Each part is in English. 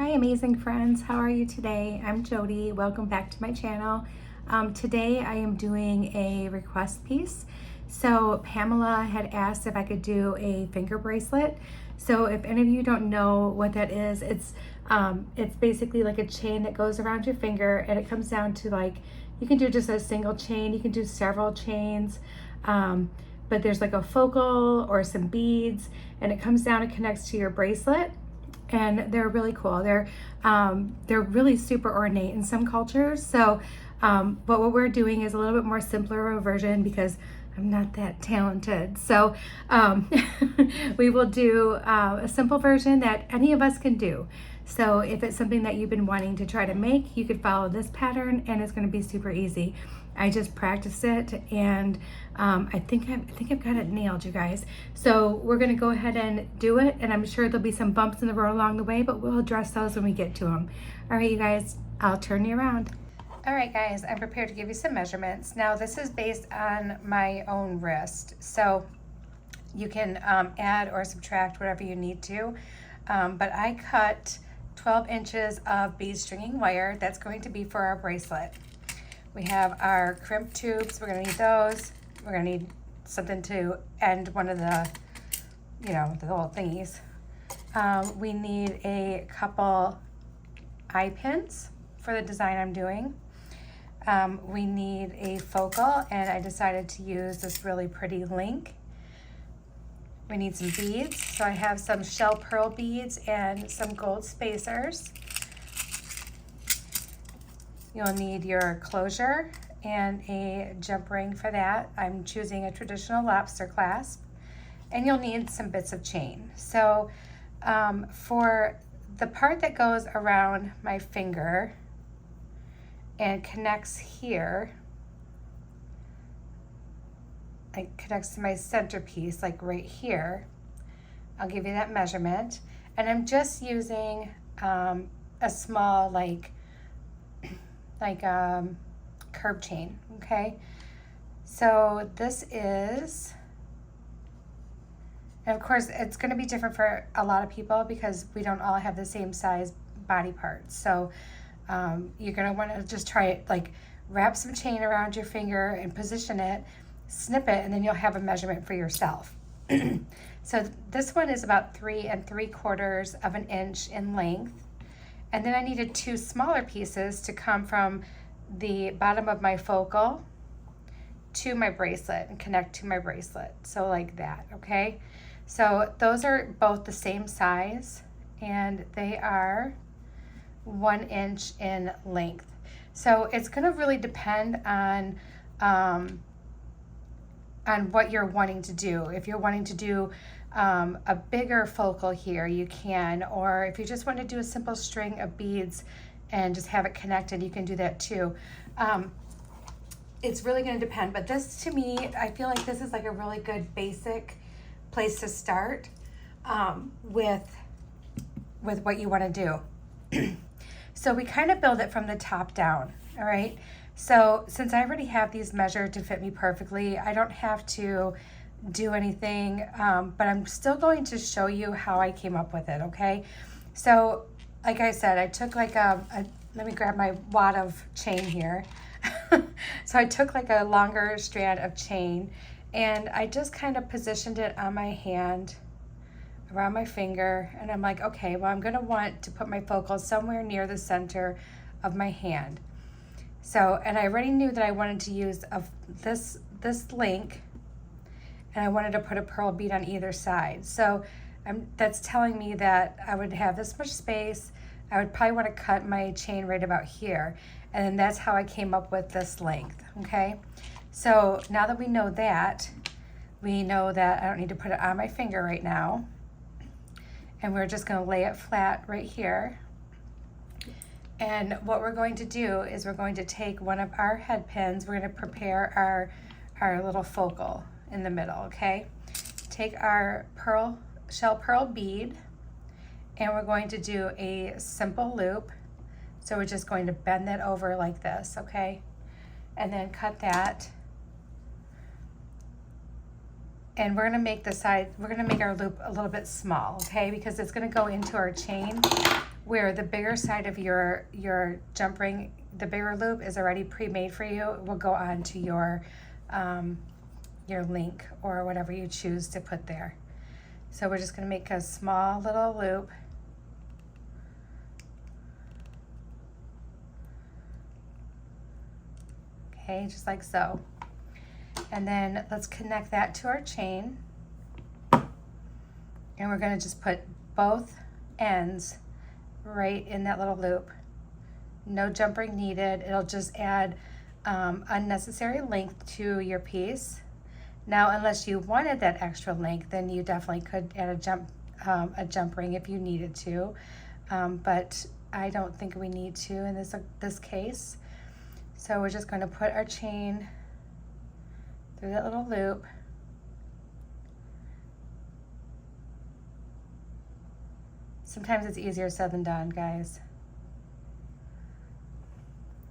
Hi amazing friends, how are you today? I'm Jody, welcome back to my channel. Today I am doing a request piece. So Pamela had asked if I could do a finger bracelet. So if any of you don't know what that is, it's basically like a chain that goes around your finger, and it comes down to, like, you can do just a single chain, you can do several chains, but there's like a focal or some beads, and it comes down and connects to your bracelet. And they're really cool. They're really super ornate in some cultures. So, but what we're doing is a little bit more simpler version because I'm not that talented. So we will do a simple version that any of us can do. So if it's something that you've been wanting to try to make, you could follow this pattern and it's going to be super easy. I just practiced it, and I think I've got it nailed, you guys. So we're going to go ahead and do it, and I'm sure there'll be some bumps in the road along the way, but we'll address those when we get to them. All right, you guys, I'll turn you around. All right, guys, I'm prepared to give you some measurements. Now, this is based on my own wrist, so you can add or subtract whatever you need to, but I cut 12 inches of bead stringing wire. That's going to be for our bracelet. We have our crimp tubes. We're going to need those. We're going to need something to end one of the, the little thingies. We need a couple eye pins for the design I'm doing. We need a focal, and I decided to use this really pretty link. We need some beads. So I have some shell pearl beads and some gold spacers. You'll need your closure and a jump ring for that. I'm choosing a traditional lobster clasp. And you'll need some bits of chain. So for the part that goes around my finger and connects here, like connects to my centerpiece, like right here, I'll give you that measurement. And I'm just using a small, like curb chain, okay? So this is, and of course it's going to be different for a lot of people because we don't all have the same size body parts. So you're going to want to just try it, like wrap some chain around your finger and position it, snip it, and then you'll have a measurement for yourself. So this one is about 3 3/4 inches in length. And then I needed 2 smaller pieces to come from the bottom of my focal to my bracelet and connect to my bracelet. So like that, okay? So those are both the same size, and they are 1 inch in length. So it's gonna really depend on what you're wanting to do. If you're wanting to do a bigger focal here, you can, or if you just want to do a simple string of beads and just have it connected, you can do that too. It's really going to depend, but this, to me, I feel like this is like a really good basic place to start with what you want to do. So we kind of build it from the top down, all right? So since I already have these measured to fit me perfectly, I don't have to do anything, but I'm still going to show you how I came up with it, okay? So like I said, I took like let me grab my wad of chain here. So I took like a longer strand of chain, and I just kind of positioned it on my hand, around my finger, and I'm like, okay, well, I'm gonna want to put my focal somewhere near the center of my hand. So, and I already knew that I wanted to use this link, and I wanted to put a pearl bead on either side. So that's telling me that I would have this much space. I would probably want to cut my chain right about here. And then that's how I came up with this length, okay? So now that we know that I don't need to put it on my finger right now. And we're just gonna lay it flat right here. And what we're going to do is we're going to take one of our head pins. We're gonna prepare our little focal in the middle, okay? Take our shell pearl bead, and we're going to do a simple loop. So we're just going to bend that over like this, okay? And then cut that. And we're gonna make our loop a little bit small, okay? Because it's gonna go into our chain where the bigger side of your jump ring, the bigger loop is already pre-made for you, will go on to your link or whatever you choose to put there. So we're just going to make a small little loop. Okay, just like so. And then let's connect that to our chain. And we're going to just put both ends right in that little loop. No jump ring needed. It'll just add unnecessary length to your piece. Now, unless you wanted that extra length, then you definitely could add a jump ring if you needed to. But I don't think we need to in this case. So we're just going to put our chain through that little loop. Sometimes it's easier said than done, guys.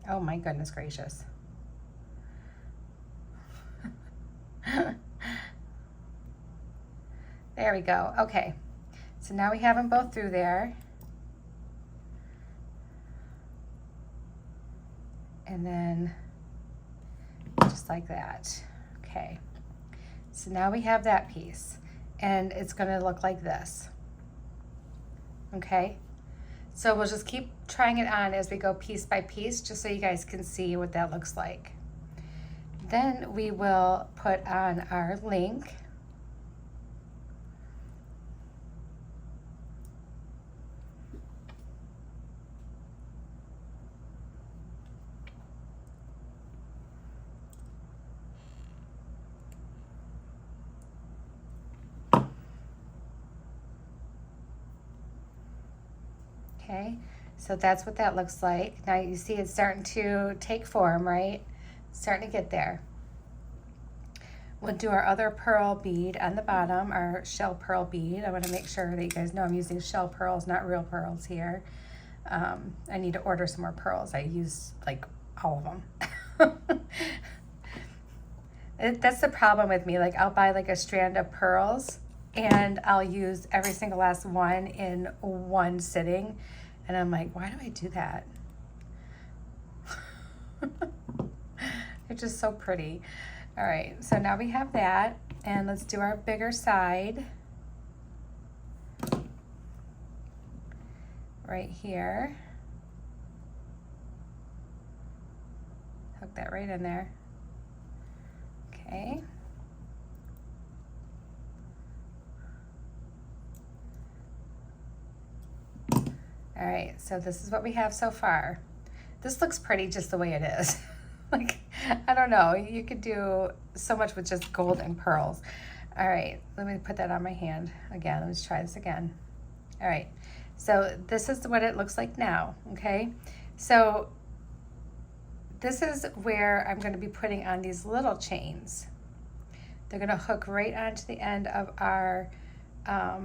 Oh my goodness gracious. There we go. Okay, so now we have them both through there. And then just like that. Okay, so now we have that piece and it's going to look like this. Okay, so we'll just keep trying it on as we go piece by piece, just so you guys can see what that looks like. Then we will put on our link. Okay, so that's what that looks like. Now you see it's starting to take form, right? Starting to get there. We'll do our other pearl bead on the bottom, our shell pearl bead. I want to make sure that you guys know I'm using shell pearls, not real pearls here. I need to order some more pearls. I use like all of them. That's the problem with me. Like I'll buy like a strand of pearls and I'll use every single last one in one sitting. And I'm like, why do I do that? They're just so pretty. All right, so now we have that, and let's do our bigger side. Right here. Hook that right in there. Okay. All right, so this is what we have so far. This looks pretty just the way it is. Like, I don't know, you could do so much with just gold and pearls. All right, let me put that on my hand again. Let's try this again. All right, so this is what it looks like now, okay? So this is where I'm gonna be putting on these little chains. They're gonna hook right onto the end of our, our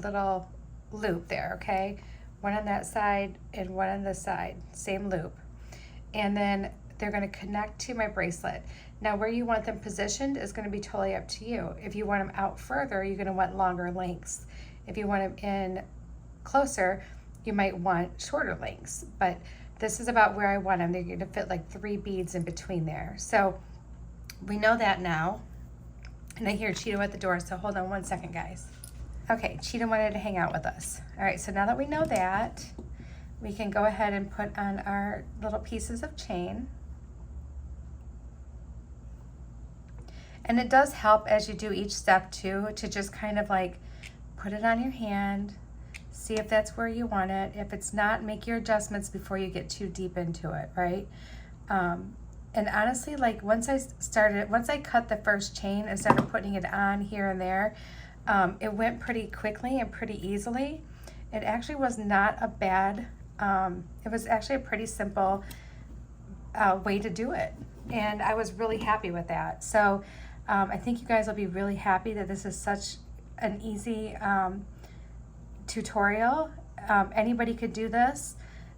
little loop there, okay? One on that side and one on this side, same loop. And then they're gonna connect to my bracelet. Now where you want them positioned is gonna be totally up to you. If you want them out further, you're gonna want longer lengths. If you want them in closer, you might want shorter lengths. But this is about where I want them. They're gonna fit like 3 beads in between there. So we know that now. And I hear Cheetah at the door, so hold on one second, guys. Okay, Cheetah wanted to hang out with us. All right, so now that we know that, we can go ahead and put on our little pieces of chain. And it does help as you do each step too, to just kind of like put it on your hand, see if that's where you want it. If it's not, make your adjustments before you get too deep into it, right? And honestly, like once I cut the first chain and started putting it on here and there, it went pretty quickly and pretty easily. It actually was not a bad, it was actually a pretty simple way to do it. And I was really happy with that. So I think you guys will be really happy that this is such an easy tutorial. Anybody could do this.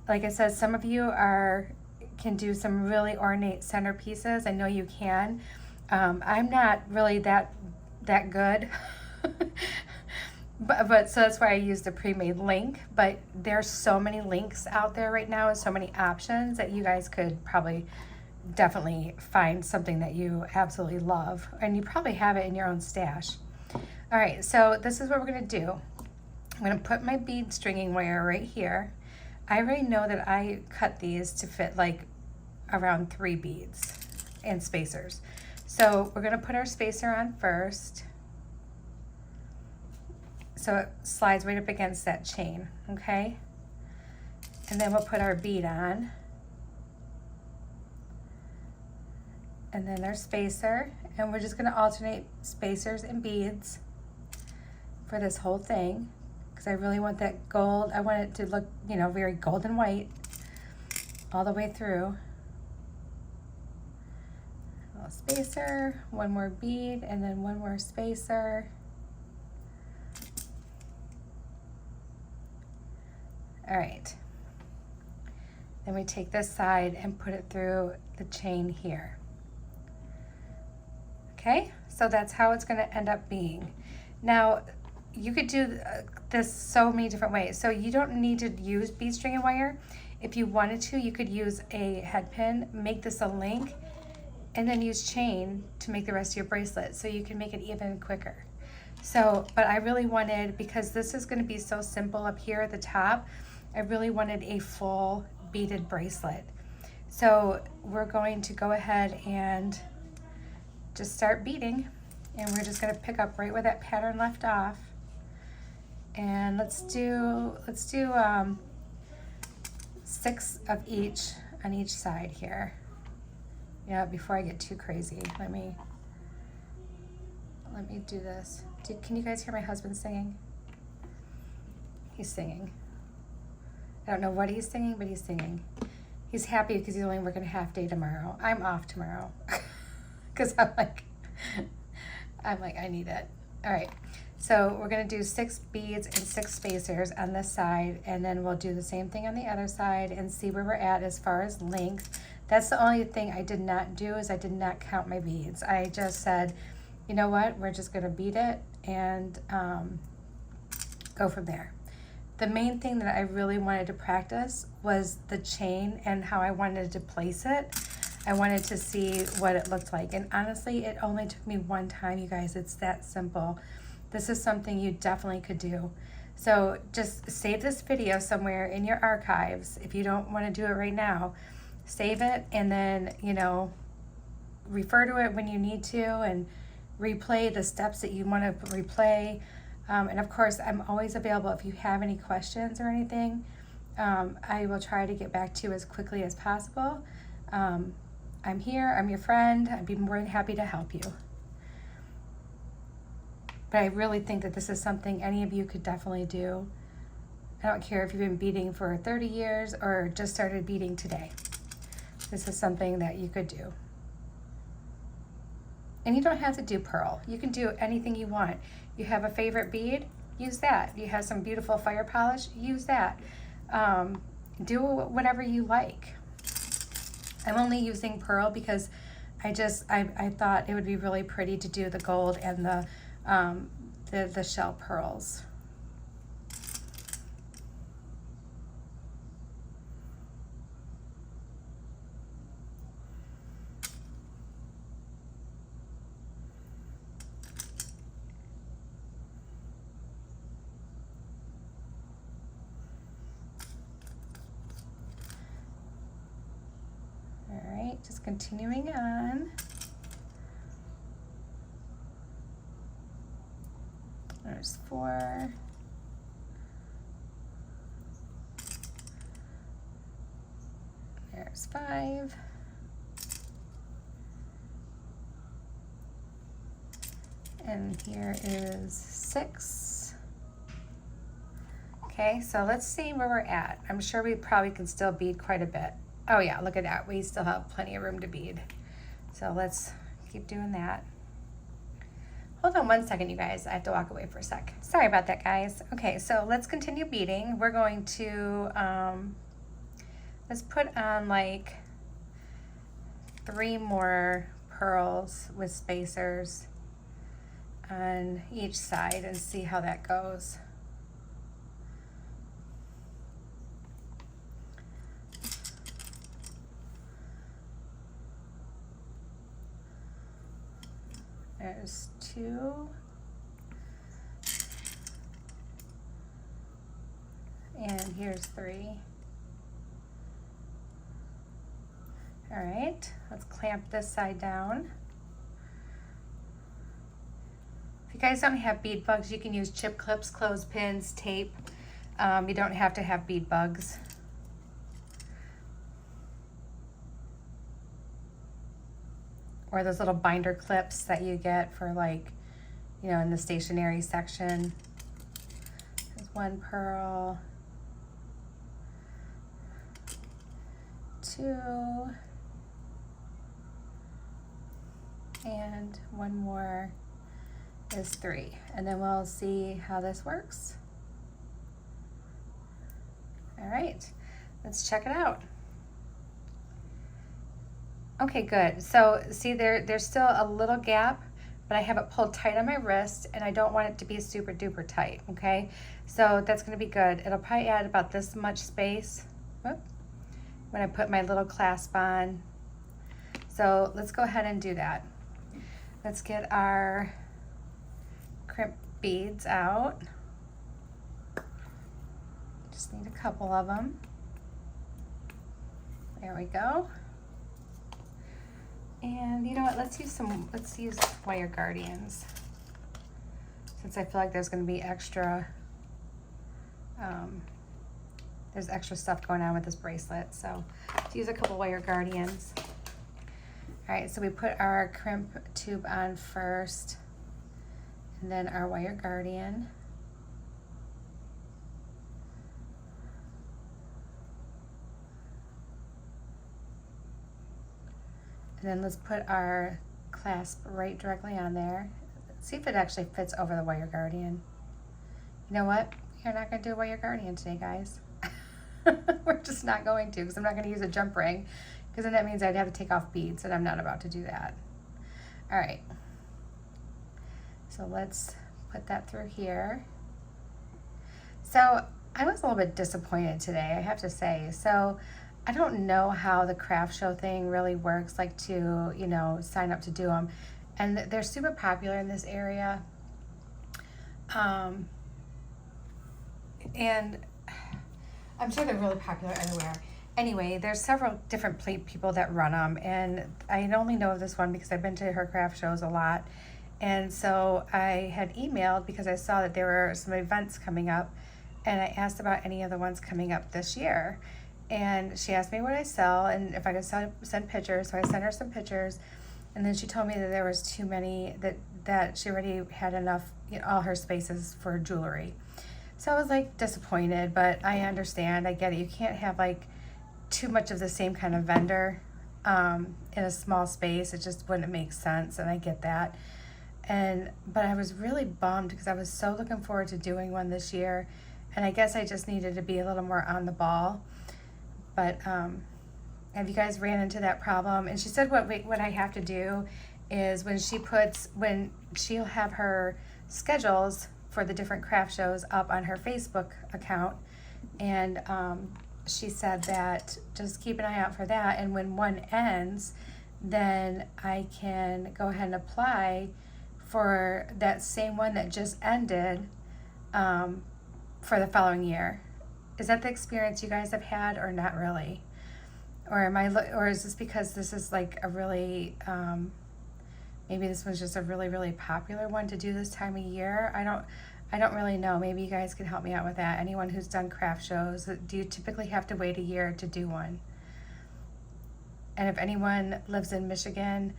Like I said, some of you can do some really ornate centerpieces. I know you can. I'm not really that good. But so that's why I used a pre-made link, but there's so many links out there right now and so many options that you guys could probably definitely find something that you absolutely love, and you probably have it in your own stash. All right, so this is what we're gonna do. I'm gonna put my bead stringing wire right here. I already know that I cut these to fit like around 3 beads and spacers. So we're gonna put our spacer on first, so it slides right up against that chain, okay? And then we'll put our bead on, and then our spacer, and we're just gonna alternate spacers and beads for this whole thing, because I really want that gold. I want it to look, you know, very golden white all the way through. A little spacer, one more bead, and then one more spacer. All right. Then we take this side and put it through the chain here. Okay, so that's how it's gonna end up being. Now, you could do this so many different ways. So you don't need to use bead string and wire. If you wanted to, you could use a head pin, make this a link, and then use chain to make the rest of your bracelet, so you can make it even quicker. So, but I really wanted, because this is gonna be so simple up here at the top, I really wanted a full beaded bracelet. So we're going to go ahead and just start beading, and we're just gonna pick up right where that pattern left off. And let's do 6 of each on each side here. Yeah, before I get too crazy, let me do this. Can you guys hear my husband singing? He's singing. I don't know what he's singing, but he's singing. He's happy because he's only working a half day tomorrow. I'm off tomorrow because I'm like, I need it. All right, so we're gonna do 6 beads and 6 spacers on this side, and then we'll do the same thing on the other side and see where we're at as far as length. That's the only thing I did not do, is I did not count my beads. I just said, you know what, we're just gonna bead it and go from there. The main thing that I really wanted to practice was the chain and how I wanted to place it. I wanted to see what it looked like. And honestly, it only took me one time, you guys. It's that simple. This is something you definitely could do. So just save this video somewhere in your archives. If you don't want to do it right now, save it, and then, you know, refer to it when you need to and replay the steps that you want to replay. And of course, I'm always available if you have any questions or anything. I will try to get back to you as quickly as possible. I'm here, I'm your friend. I'd be more than happy to help you. But I really think that this is something any of you could definitely do. I don't care if you've been beading for 30 years or just started beading today. This is something that you could do. And you don't have to do pearl. You can do anything you want. You have a favorite bead, use that. You have some beautiful fire polish, use that. Do whatever you like. I'm only using pearl because I thought it would be really pretty to do the gold and the shell pearls. Just continuing on. There's 4. There's 5. And here is 6. Okay, so let's see where we're at. I'm sure we probably can still bead quite a bit. Oh yeah, look at that. We still have plenty of room to bead. So let's keep doing that. Hold on one second, you guys. I have to walk away for a sec. Sorry about that, guys. Okay, so let's continue beading. We're going to, let's put on like 3 more pearls with spacers on each side and see how that goes. There's 2. And here's 3. All right, let's clamp this side down. If you guys don't have bead bugs, you can use chip clips, clothespins, tape. You don't have to have bead bugs. Or those little binder clips that you get for, like, you know, in the stationery section. There's 1 pearl, 2, and 1 more is 3. And then we'll see how this works. All right, let's check it out. Okay, good. So see, there's still a little gap, but I have it pulled tight on my wrist, and I don't want it to be super duper tight, okay? So that's gonna be good. It'll probably add about this much space when I put my little clasp on. So let's go ahead and do that. Let's get our crimp beads out. Just need a couple of them. There we go. And you know what, let's use wire guardians, since I feel like there's going to be extra, there's extra stuff going on with this bracelet. So let's use a couple wire guardians. All right, so we put our crimp tube on first, and then our wire guardian. And then let's put our clasp right directly on there. See if it actually fits over the wire guardian. You know what? You're not going to do a wire guardian today, guys. We're just not going to, because I'm not going to use a jump ring, because then that means I'd have to take off beads, and I'm not about to do that. All right. So let's put that through here. So I was a little bit disappointed today, I have to say. So I don't know how the craft show thing really works, like to, you know, sign up to do them. And they're super popular in this area. And I'm sure they're really popular everywhere. Anyway, there's several different people that run them. And I only know of this one because I've been to her craft shows a lot. And so I had emailed because I saw that there were some events coming up. And I asked about any of the ones coming up this year. And she asked me what I sell and if I could send pictures. So I sent her some pictures, and then she told me that there was too many, that she already had enough, you know, all her spaces for jewelry. So I was like disappointed, but I understand, I get it. You can't have like too much of the same kind of vendor in a small space. It just wouldn't make sense, and I get that. But I was really bummed because I was so looking forward to doing one this year, and I guess I just needed to be a little more on the ball. But have you guys ran into that problem? And she said what I have to do is when she'll have her schedules for the different craft shows up on her Facebook account. And she said that just keep an eye out for that. And when one ends, then I can go ahead and apply for that same one that just ended for the following year. Is that the experience you guys have had, or not really? Or is this because this is like a really, maybe this was just a really, really popular one to do this time of year? I don't really know. Maybe you guys can help me out with that. Anyone who's done craft shows, do you typically have to wait a year to do one? And if anyone lives in Michigan,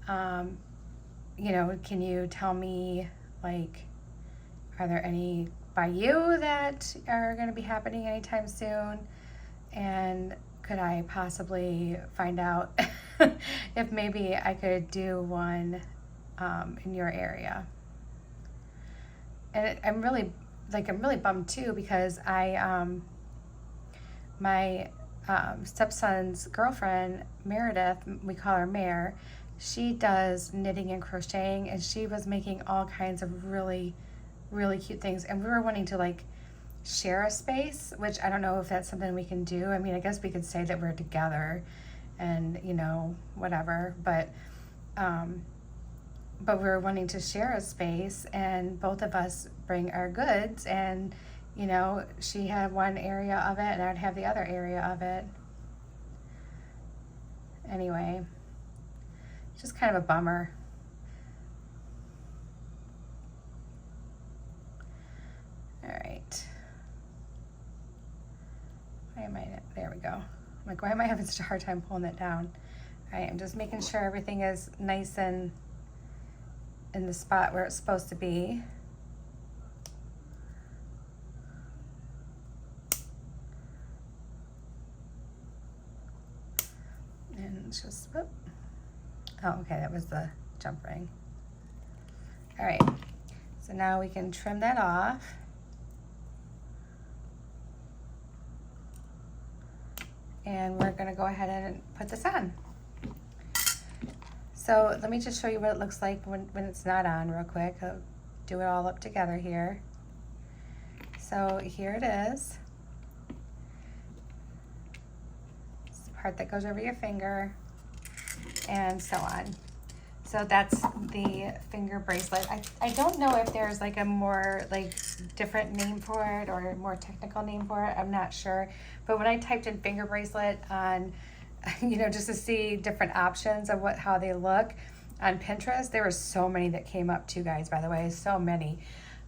you know, can you tell me, like, are there any by you that are going to be happening anytime soon? And could I possibly find out if maybe I could do one in your area? And I'm really bummed too, because my stepson's girlfriend, Meredith, we call her Mare, she does knitting and crocheting, and she was making all kinds of really, really cute things. And we were wanting to like share a space, which I don't know if that's something we can do. I mean, I guess we could say that we're together and, you know, whatever, but we were wanting to share a space, and both of us bring our goods, and, you know, she had one area of it and I'd have the other area of it. Anyway, just kind of a bummer. All right. Why am I, there we go. I'm like, why am I having such a hard time pulling that down? All right, I'm just making sure everything is nice and in the spot where it's supposed to be. And it's just, whoop. Oh, okay, that was the jump ring. All right, so now we can trim that off. And we're gonna go ahead and put this on. So let me just show you what it looks like when it's not on real quick. I'll do it all up together here. So here it is. It's the part that goes over your finger and so on. So that's the finger bracelet. I don't know if there's like a more like different name for it or a more technical name for it. I'm not sure. But when I typed in finger bracelet on, you know, just to see different options of how they look on Pinterest, there were so many that came up too, guys, by the way, so many.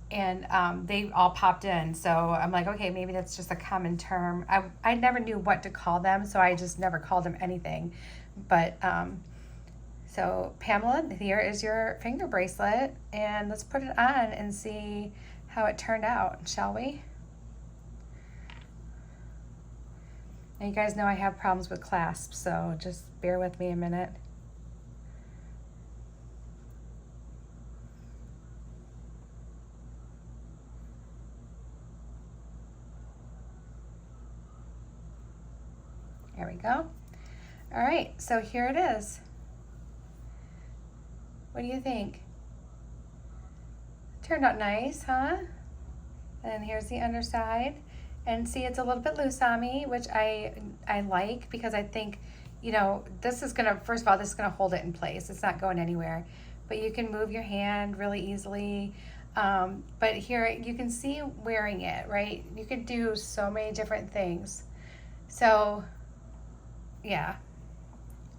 And they all popped in. So I'm like, okay, maybe that's just a common term. I never knew what to call them, so I just never called them anything. But so Pamela, here is your finger bracelet, and let's put it on and see how it turned out, shall we? And you guys know I have problems with clasps, so just bear with me a minute. There we go. All right, so here it is. What do you think? Turned out nice, huh? And here's the underside. And see, it's a little bit loose on me, which I like, because I think, you know, this is gonna, first of all, this is gonna hold it in place. It's not going anywhere. But you can move your hand really easily. But here, you can see wearing it, right? You could do so many different things. So, yeah.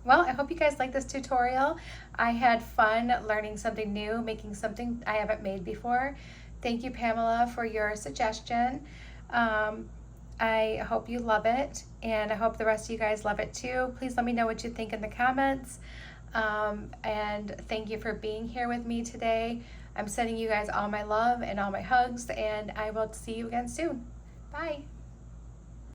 Well, I hope you guys like this tutorial. I had fun learning something new, making something I haven't made before. Thank you, Pamela, for your suggestion. I hope you love it, and I hope the rest of you guys love it too. Please let me know what you think in the comments. And thank you for being here with me today. I'm sending you guys all my love and all my hugs, and I will see you again soon. Bye.